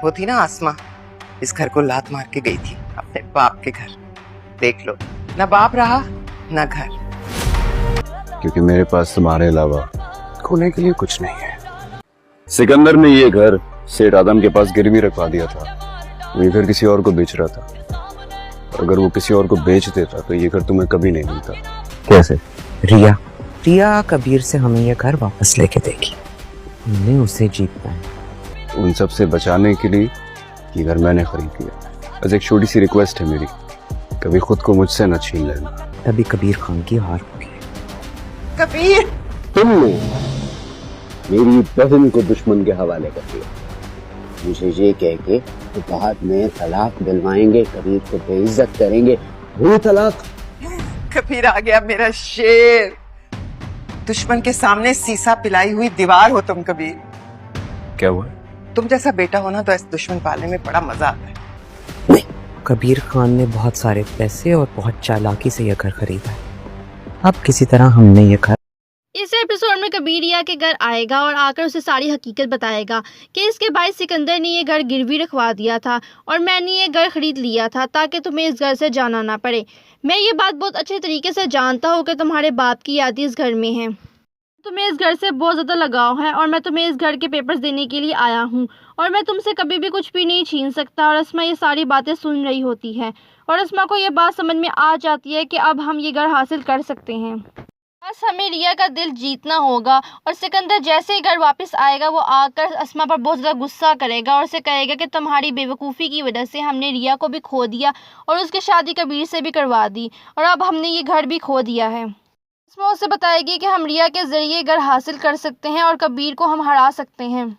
वो थी ना आसमा, इस घर को लात मार के गई थी अपने बाप के घर। देख लो, ना बाप रहा ना घर। क्योंकि मेरे पास तुम्हारे अलावा खोने के लिए कुछ नहीं है। सिकंदर ने ये घर सेठ आदम के पास गिरवी रखवा दिया था। वो ये घर किसी और को बेच रहा था। अगर वो किसी और को बेच देता तो ये घर तुम्हें कभी नहीं मिलता। कैसे? रिया कबीर से हमें ये घर वापस लेके देगी। हमने उसे जीतना है। उन सब से बचाने के लिए ये घर मैंने खरीद लिया। बस एक छोटी सी रिक्वेस्ट है मेरी, कभी खुद को मुझसे न छीन लेना। तभी कबीर खान की हार होगी। कबीर, तुमने मेरी बहन को दुश्मन के हवाले कर दिया। मुझे ये कह के तो बाद में तलाक दिलवाएंगे, कबीर को बेइज्जत करेंगे। वो तलाक। कबीर आ गया मेरा शेर। दुश्मन के सामने सीसा पिलाई हुई दीवार हो तुम कबीर। क्या हुआ? तुम जैसा बेटा होना तो इस दुश्मन पालने में बड़ा मजा आता है। कबीर खान ने बहुत सारे पैसे और बहुत चालाकी से यह घर खरीदा है। अब किसी तरह हमने ये घर। इस एपिसोड में कबीर रिया के घर आएगा और आकर उसे सारी हकीकत बताएगा कि इसके भाई सिकंदर ने ये घर गिरवी रखवा दिया था और मैंने ये घर खरीद लिया था ताकि तुम्हें इस घर से जाना ना पड़े। मैं ये बात बहुत अच्छे तरीके से जानता हूँ कि तुम्हारे बाप की याद इस घर में है। तुम्हें इस घर से बहुत ज़्यादा लगाव है और मैं तुम्हें इस घर के पेपर्स देने के लिए आया हूँ और मैं तुमसे कभी भी कुछ भी नहीं छीन सकता। और अस्मा ये सारी बातें सुन रही होती है और अस्मा को ये बात समझ में आ जाती है कि अब हम ये घर हासिल कर सकते हैं। बस हमें रिया का दिल जीतना होगा और सिकंदर जैसे ही घर वापस आएगा वो आकर अस्मा पर बहुत ज़्यादा गुस्सा करेगा और उसे कहेगा कि तुम्हारी बेवकूफ़ी की वजह से हमने रिया को भी खो दिया और उसकी शादी कबीर से भी करवा दी और अब हमने ये घर भी खो दिया है। अस्मा उसे बताएगी कि हम रिया के ज़रिए घर हासिल कर सकते हैं और कबीर को हम हरा सकते हैं।